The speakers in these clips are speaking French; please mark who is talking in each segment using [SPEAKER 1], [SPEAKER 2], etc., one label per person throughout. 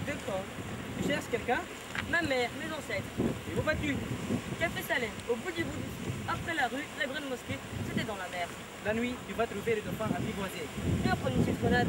[SPEAKER 1] d'accord. Tu cherches quelqu'un?
[SPEAKER 2] Ma mère, mes ancêtres.
[SPEAKER 1] Et où vas-tu?
[SPEAKER 2] Café Salé, au bout du bout d'ici. Après la rue, la grande mosquée, c'était dans la mer.
[SPEAKER 1] La nuit, tu vas trouver le dauphin apprivoisé.
[SPEAKER 2] Viens prendre une citronnade.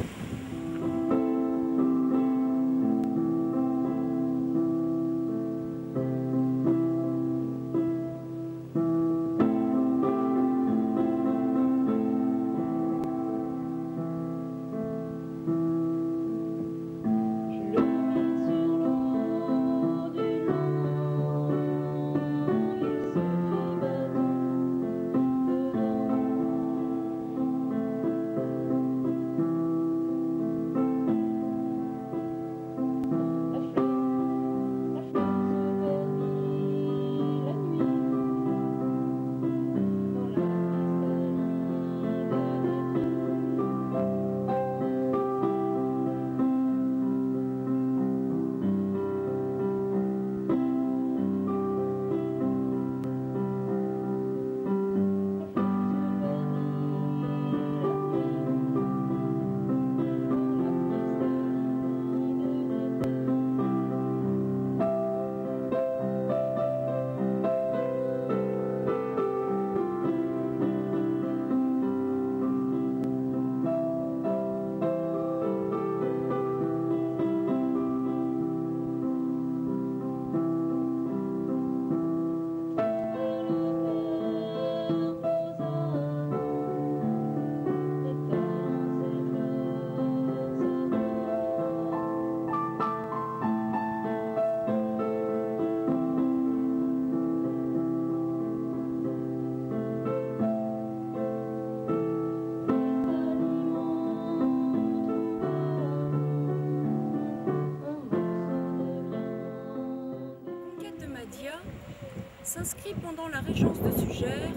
[SPEAKER 3] S'inscrit pendant la régence de Sugère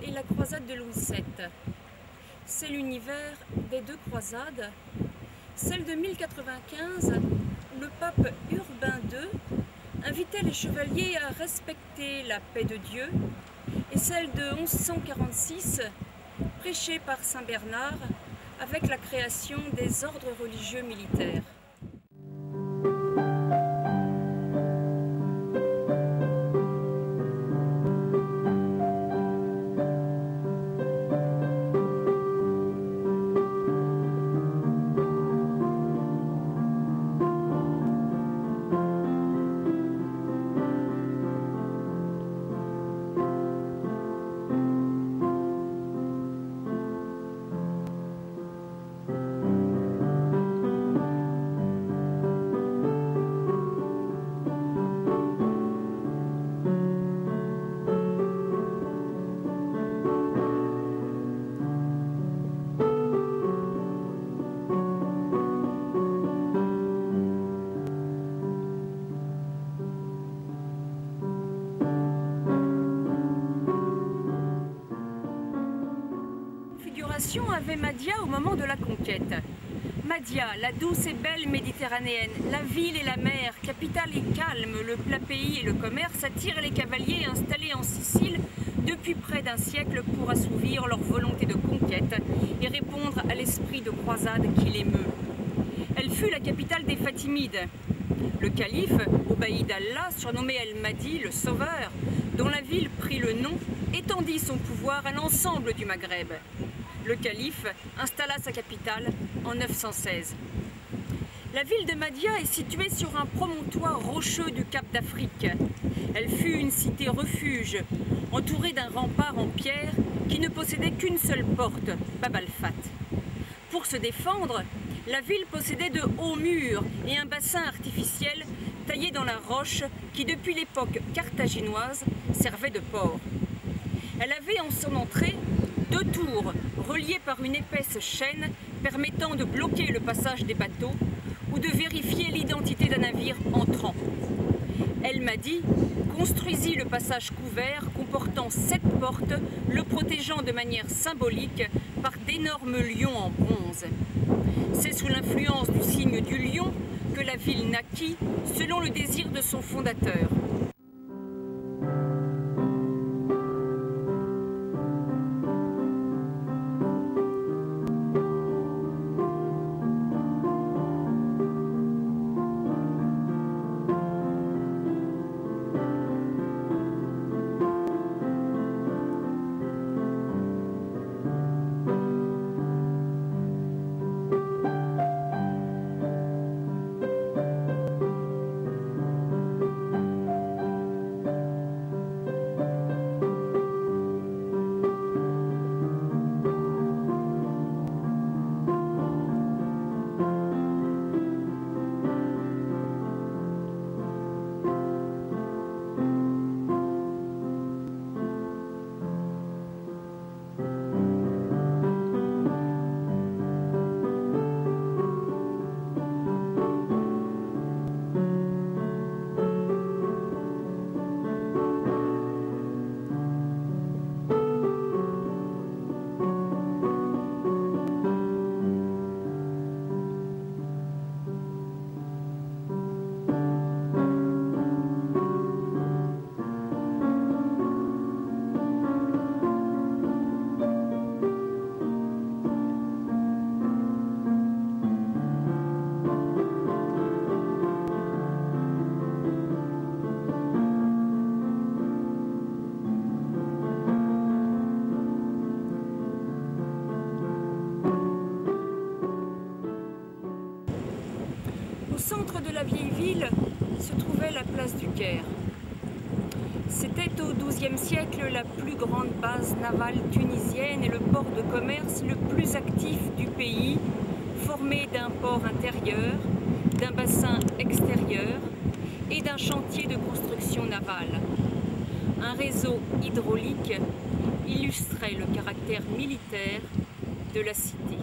[SPEAKER 3] et la croisade de Louis VII. C'est l'univers des deux croisades. Celle de 1095, le pape Urbain II invitait les chevaliers à respecter la paix de Dieu, et celle de 1146, prêchée par Saint Bernard, avec la création des ordres religieux militaires. Avait Mahdia au moment de la conquête. Mahdia, la douce et belle méditerranéenne, la ville et la mer, capitale et calme, le plat pays et le commerce attirent les cavaliers installés en Sicile depuis près d'un siècle pour assouvir leur volonté de conquête et répondre à l'esprit de croisade qui l'émeut. Elle fut la capitale des Fatimides. Le calife, Obaïd Allah, surnommé El-Mahdi, le sauveur, dont la ville prit le nom, étendit son pouvoir à l'ensemble du Maghreb. Le calife installa sa capitale en 916. La ville de Mahdia est située sur un promontoire rocheux du Cap d'Afrique. Elle fut une cité refuge, entourée d'un rempart en pierre qui ne possédait qu'une seule porte, Bab al-Fat. Pour se défendre, la ville possédait de hauts murs et un bassin artificiel taillé dans la roche qui, depuis l'époque carthaginoise, servait de port. Elle avait en son entrée 2 tours reliées par une épaisse chaîne permettant de bloquer le passage des bateaux ou de vérifier l'identité d'un navire entrant. El-Mahdi construisit le passage couvert comportant 7 portes, le protégeant de manière symbolique par d'énormes lions en bronze. C'est sous l'influence du signe du lion que la ville naquit selon le désir de son fondateur. centre de la vieille ville se trouvait la place du Caire. C'était au XIIe siècle la plus grande base navale tunisienne et le port de commerce le plus actif du pays, formé d'un port intérieur, d'un bassin extérieur et d'un chantier de construction navale. Un réseau hydraulique illustrait le caractère militaire de la cité.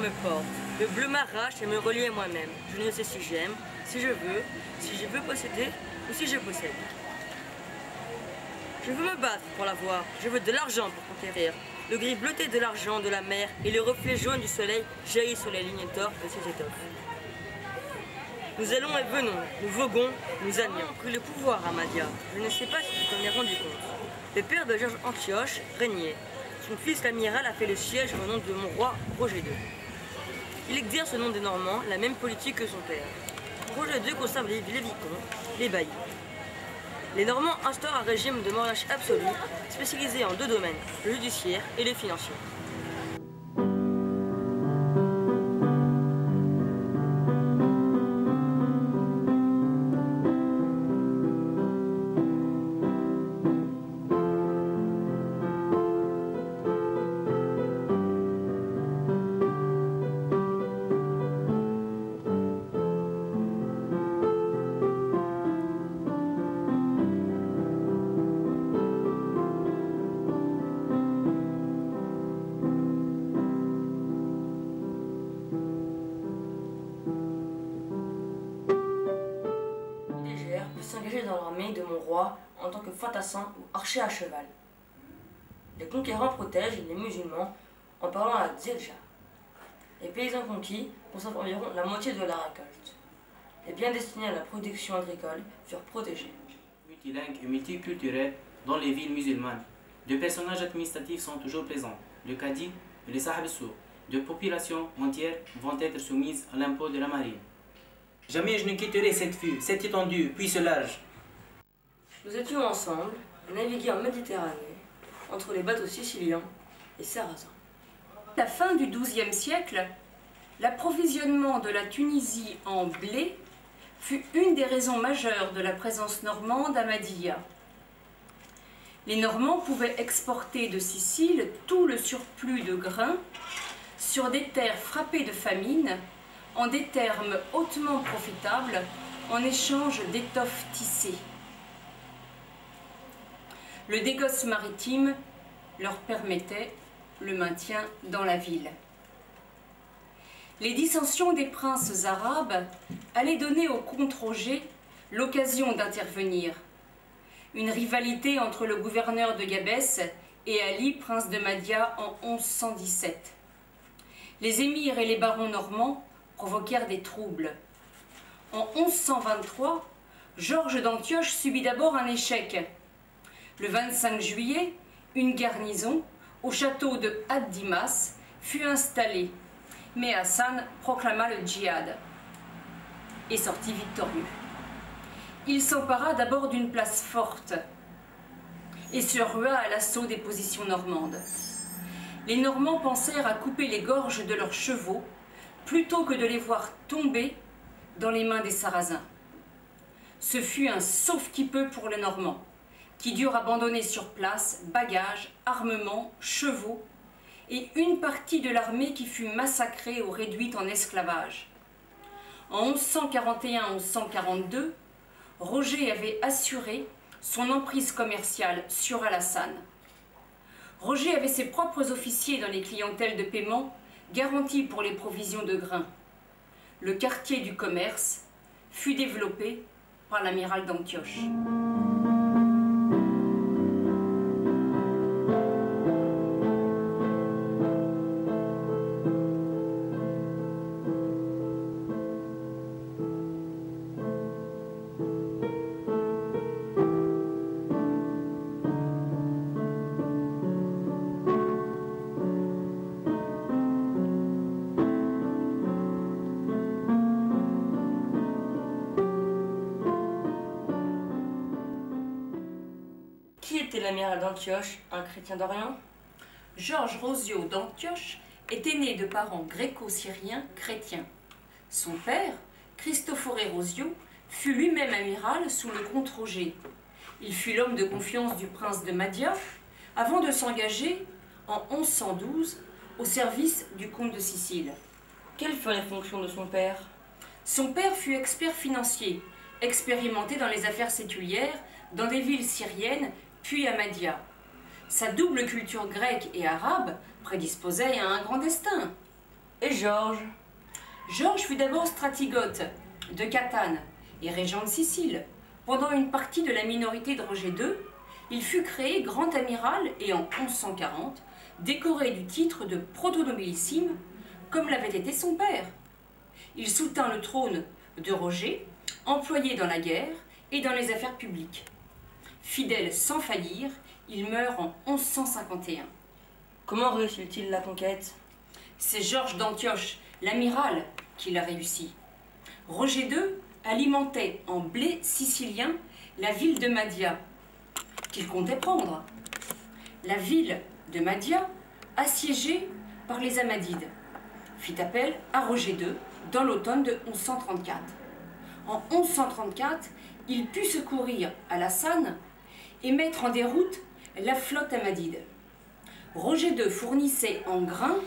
[SPEAKER 2] me porte. Le bleu m'arrache et me relie à moi-même. Je ne sais si j'aime, si je veux posséder ou si je possède. Je veux me battre pour l'avoir, je veux de l'argent pour conquérir. Le gris bleuté de l'argent de la mer et le reflet jaune du soleil jaillit sur les lignes tortes de ses étoffes. Nous allons et venons, nous voguons, nous allions. Pris le pouvoir à Madia. Je ne sais pas si tu t'en es rendu compte. Le père de Georges Antioche régnait. Son fils l'amiral a fait le siège au nom de mon roi Roger II. Il exerce au nom des Normands la même politique que son père. Roger II conserve les vicomtes, les baillis. Les Normands instaurent un régime de monarchie absolue, spécialisé en deux domaines, le judiciaire et le financier. S'engager dans l'armée de mon roi en tant que fantassin ou archer à cheval. Les conquérants protègent les musulmans en parlant à Zilja. Les paysans conquis conservent environ la moitié de la récolte. Les biens destinés à la production agricole furent protégés.
[SPEAKER 4] Multilingue et multiculturel dans les villes musulmanes. Deux personnages administratifs sont toujours présents, le Cadi et le Sahab Sour. Deux populations entières vont être soumises à l'impôt de la marine. Jamais je ne quitterai cette vue, cette étendue, puis ce large.
[SPEAKER 2] Nous étions ensemble, navigués en Méditerranée, entre les bateaux siciliens et sarrasins.
[SPEAKER 3] À la fin du XIIe siècle, l'approvisionnement de la Tunisie en blé fut une des raisons majeures de la présence normande à Madia. Les Normands pouvaient exporter de Sicile tout le surplus de grains sur des terres frappées de famine, en des termes hautement profitables, en échange d'étoffes tissées. Le négoce maritime leur permettait le maintien dans la ville. Les dissensions des princes arabes allaient donner au comte Roger l'occasion d'intervenir. Une rivalité entre le gouverneur de Gabès et Ali, prince de Madia, en 1117. Les émirs et les barons normands provoquèrent des troubles. En 1123, Georges d'Antioche subit d'abord un échec. Le 25 juillet, une garnison au château de Ad-Dimas fut installée, mais Hassan proclama le djihad et sortit victorieux. Il s'empara d'abord d'une place forte et se rua à l'assaut des positions normandes. Les Normands pensèrent à couper les gorges de leurs chevaux plutôt que de les voir tomber dans les mains des Sarrasins. Ce fut un sauve-qui-peut pour les Normands, qui durent abandonner sur place bagages, armements, chevaux et une partie de l'armée qui fut massacrée ou réduite en esclavage. En 1141-1142, Roger avait assuré son emprise commerciale sur Alassane. Roger avait ses propres officiers dans les clientèles de paiement garantis pour les provisions de grains. Le quartier du commerce fut développé par l'amiral d'Antioche.
[SPEAKER 2] Qui était l'amiral d'Antioche, un chrétien d'Orient?
[SPEAKER 3] Georges Rosio d'Antioche était né de parents gréco-syriens chrétiens. Son père, Cristofore Rosio, fut lui-même amiral sous le comte Roger. Il fut l'homme de confiance du prince de Madia avant de s'engager en 1112 au service du comte de Sicile.
[SPEAKER 2] Quelles furent les fonctions de son père?
[SPEAKER 3] Son père fut expert financier, expérimenté dans les affaires séculières dans des villes syriennes puis à Madia. Sa double culture grecque et arabe prédisposait à un grand destin.
[SPEAKER 2] Et Georges?
[SPEAKER 3] Georges fut d'abord stratigote de Catane et régent de Sicile. Pendant une partie de la minorité de Roger II, il fut créé grand amiral et en 1140, décoré du titre de protonobilissime, comme l'avait été son père. Il soutint le trône de Roger, employé dans la guerre et dans les affaires publiques. Fidèle sans faillir, il meurt en 1151.
[SPEAKER 2] Comment réussit-il la conquête?
[SPEAKER 3] C'est Georges d'Antioche, l'amiral, qui l'a réussi. Roger II alimentait en blé sicilien la ville de Mahdia, qu'il comptait prendre. La ville de Mahdia, assiégée par les Hamadides, fit appel à Roger II dans l'automne de 1134. En 1134, il put secourir Alassane et mettre en déroute la flotte hamadide. Roger II fournissait en grains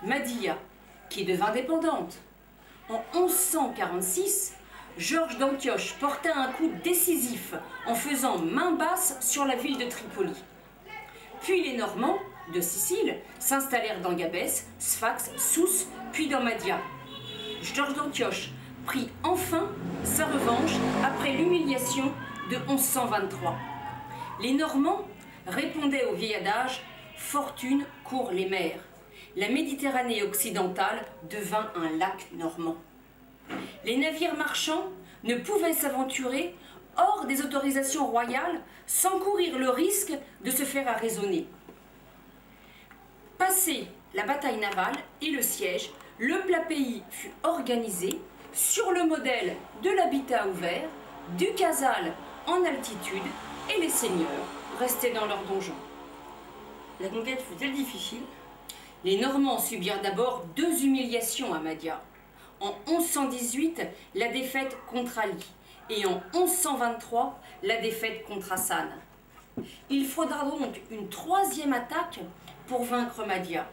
[SPEAKER 3] Mahdia, qui devint dépendante. En 1146, Georges d'Antioche porta un coup décisif en faisant main basse sur la ville de Tripoli. Puis les Normands de Sicile s'installèrent dans Gabès, Sfax, Sousse, puis dans Mahdia. Georges d'Antioche prit enfin sa revanche après l'humiliation de 1123. Les Normands répondaient au vieil adage « Fortune court les mers ». La Méditerranée occidentale devint un lac normand. Les navires marchands ne pouvaient s'aventurer hors des autorisations royales sans courir le risque de se faire arraisonner. Passé la bataille navale et le siège, le plat pays fut organisé sur le modèle de l'habitat ouvert, du casal en altitude et les seigneurs restaient dans leurs donjons.
[SPEAKER 2] La conquête fut-elle difficile?
[SPEAKER 3] Les Normands subirent d'abord 2 humiliations à Mahdia. En 1118, la défaite contre Ali et en 1123, la défaite contre Hassan. Il faudra donc une 3e attaque pour vaincre Mahdia.